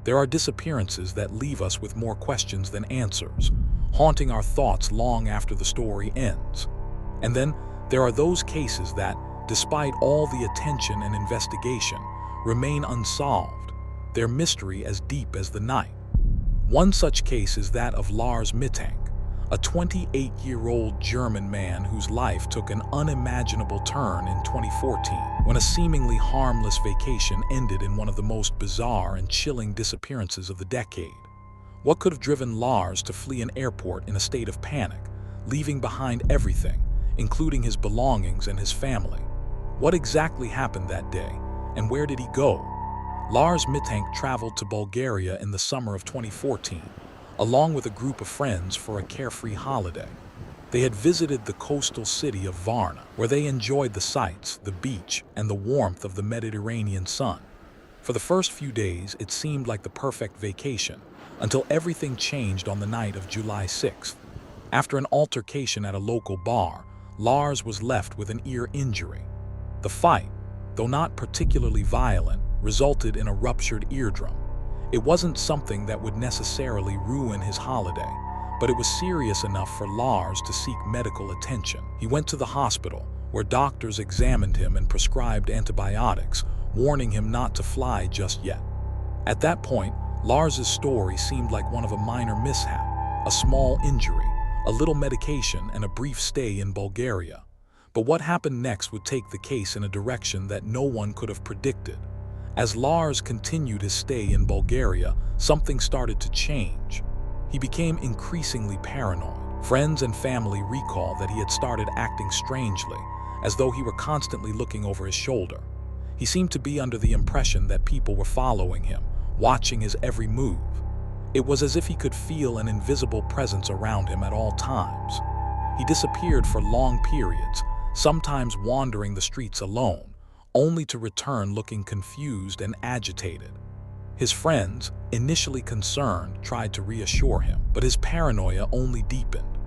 There are disappearances that leave us with more questions than answers, haunting our thoughts long after the story ends. And then there are those cases that, despite all the attention and investigation, remain unsolved, their mystery as deep as the night. One such case is that of Lars Mittank, a 28-year-old German man whose life took an unimaginable turn in 2014 when a seemingly harmless vacation ended in one of the most bizarre and chilling disappearances of the decade. What could have driven Lars to flee an airport in a state of panic, leaving behind everything, including his belongings and his family? What exactly happened that day, and where did he go? Lars Mittank traveled to Bulgaria in the summer of 2014, along with a group of friends for a carefree holiday. They had visited the coastal city of Varna, where they enjoyed the sights, the beach, and the warmth of the Mediterranean sun. For the first few days, it seemed like the perfect vacation, until everything changed on the night of July 6th. After an altercation at a local bar, Lars was left with an ear injury. The fight, though not particularly violent, resulted in a ruptured eardrum. It wasn't something that would necessarily ruin his holiday, but it was serious enough for Lars to seek medical attention. He went to the hospital, where doctors examined him and prescribed antibiotics, warning him not to fly just yet. At that point, Lars's story seemed like one of a minor mishap, a small injury, a little medication, and a brief stay in Bulgaria. But what happened next would take the case in a direction that no one could have predicted. As Lars continued his stay in Bulgaria, something started to change. He became increasingly paranoid. Friends and family recall that he had started acting strangely, as though he were constantly looking over his shoulder. He seemed to be under the impression that people were following him, watching his every move. It was as if he could feel an invisible presence around him at all times. He disappeared for long periods, sometimes wandering the streets alone, only to return looking confused and agitated. His friends, initially concerned, tried to reassure him, but his paranoia only deepened.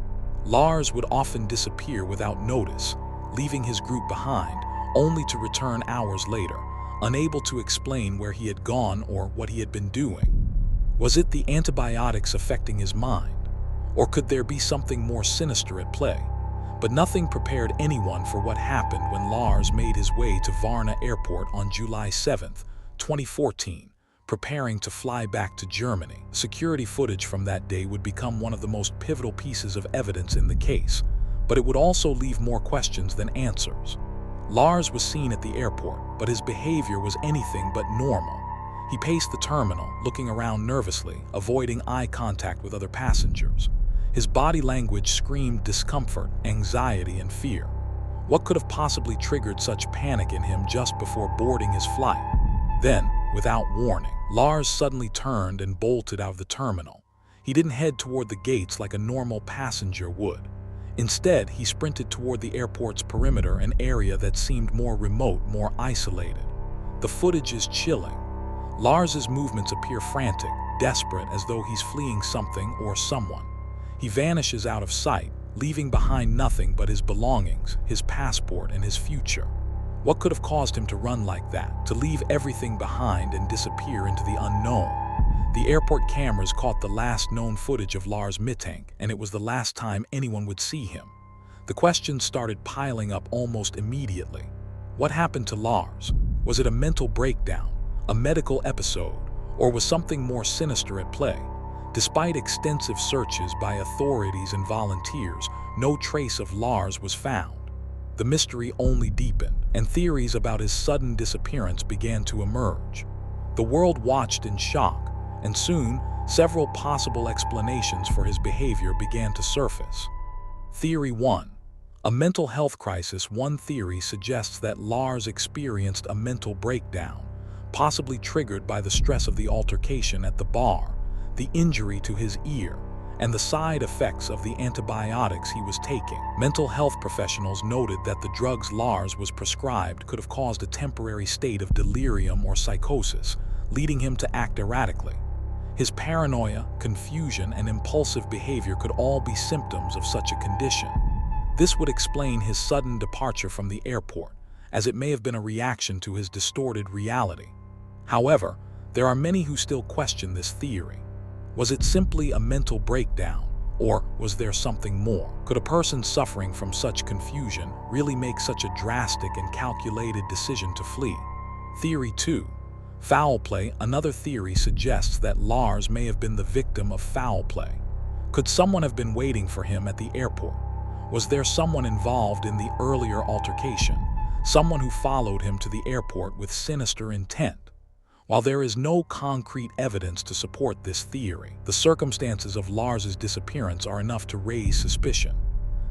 Lars would often disappear without notice, leaving his group behind, only to return hours later, unable to explain where he had gone or what he had been doing. Was it the antibiotics affecting his mind? Or could there be something more sinister at play? But nothing prepared anyone for what happened when Lars made his way to Varna Airport on July 7, 2014, preparing to fly back to Germany. Security footage from that day would become one of the most pivotal pieces of evidence in the case, but it would also leave more questions than answers. Lars was seen at the airport, but his behavior was anything but normal. He paced the terminal, looking around nervously, avoiding eye contact with other passengers. His body language screamed discomfort, anxiety, and fear. What could have possibly triggered such panic in him just before boarding his flight? Then, without warning, Lars suddenly turned and bolted out of the terminal. He didn't head toward the gates like a normal passenger would. Instead, he sprinted toward the airport's perimeter, an area that seemed more remote, more isolated. The footage is chilling. Lars's movements appear frantic, desperate, as though he's fleeing something or someone. He vanishes out of sight, leaving behind nothing but his belongings, his passport, and his future. What could have caused him to run like that, to leave everything behind and disappear into the unknown? The airport cameras caught the last known footage of Lars Mittank, and it was the last time anyone would see him. The questions started piling up almost immediately. What happened to Lars? Was it a mental breakdown, a medical episode, or was something more sinister at play? Despite extensive searches by authorities and volunteers, no trace of Lars was found. The mystery only deepened, and theories about his sudden disappearance began to emerge. The world watched in shock, and soon, several possible explanations for his behavior began to surface. Theory 1. A mental health crisis. One theory suggests that Lars experienced a mental breakdown, possibly triggered by the stress of the altercation at the bar, the injury to his ear, and the side effects of the antibiotics he was taking. Mental health professionals noted that the drugs Lars was prescribed could have caused a temporary state of delirium or psychosis, leading him to act erratically. His paranoia, confusion, and impulsive behavior could all be symptoms of such a condition. This would explain his sudden departure from the airport, as it may have been a reaction to his distorted reality. However, There are many who still question this theory. Was it simply a mental breakdown, or was there something more? Could a person suffering from such confusion really make such a drastic and calculated decision to flee? Theory 2. Foul play. Another theory suggests that Lars may have been the victim of foul play. Could someone have been waiting for him at the airport? Was there someone involved in the earlier altercation? Someone who followed him to the airport with sinister intent? While there is no concrete evidence to support this theory, the circumstances of Lars's disappearance are enough to raise suspicion.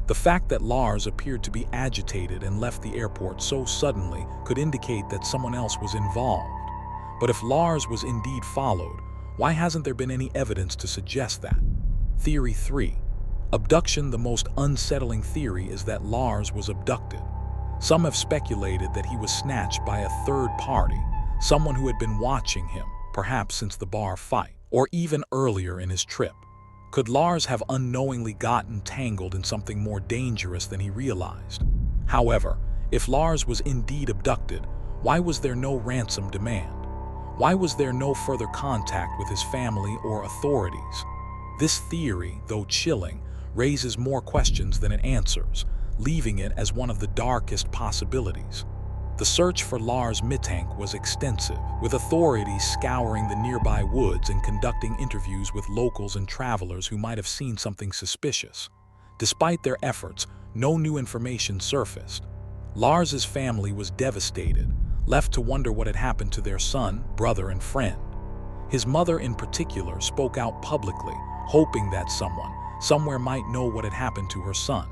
The fact that Lars appeared to be agitated and left the airport so suddenly could indicate that someone else was involved. But if Lars was indeed followed, why hasn't there been any evidence to suggest that? Theory 3. Abduction. The most unsettling theory is that Lars was abducted. Some have speculated that he was snatched by a third party, someone who had been watching him, perhaps since the bar fight, or even earlier in his trip. Could Lars have unknowingly gotten tangled in something more dangerous than he realized? However, if Lars was indeed abducted, why was there no ransom demand? Why was there no further contact with his family or authorities? This theory, though chilling, raises more questions than it answers, leaving it as one of the darkest possibilities. The search for Lars Mittank was extensive, with authorities scouring the nearby woods and conducting interviews with locals and travelers who might have seen something suspicious. Despite their efforts, no new information surfaced. Lars's family was devastated, left to wonder what had happened to their son, brother, and friend. His mother in particular spoke out publicly, hoping that someone, somewhere might know what had happened to her son.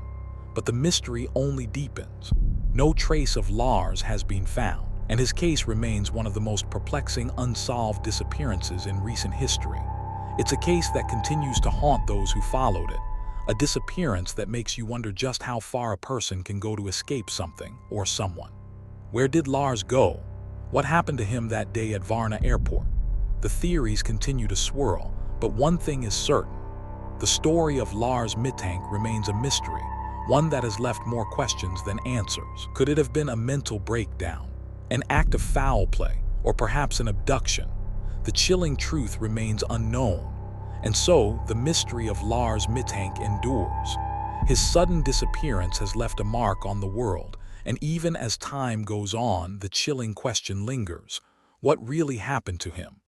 But the mystery only deepens. No trace of Lars has been found, and his case remains one of the most perplexing unsolved disappearances in recent history. It's a case that continues to haunt those who followed it, a disappearance that makes you wonder just how far a person can go to escape something or someone. Where did Lars go? What happened to him that day at Varna Airport? The theories continue to swirl, but one thing is certain. The story of Lars Mittank remains a mystery, one that has left more questions than answers. Could it have been a mental breakdown, an act of foul play, or perhaps an abduction? The chilling truth remains unknown, and so the mystery of Lars Mittank endures. His sudden disappearance has left a mark on the world, and even as time goes on, the chilling question lingers: what really happened to him?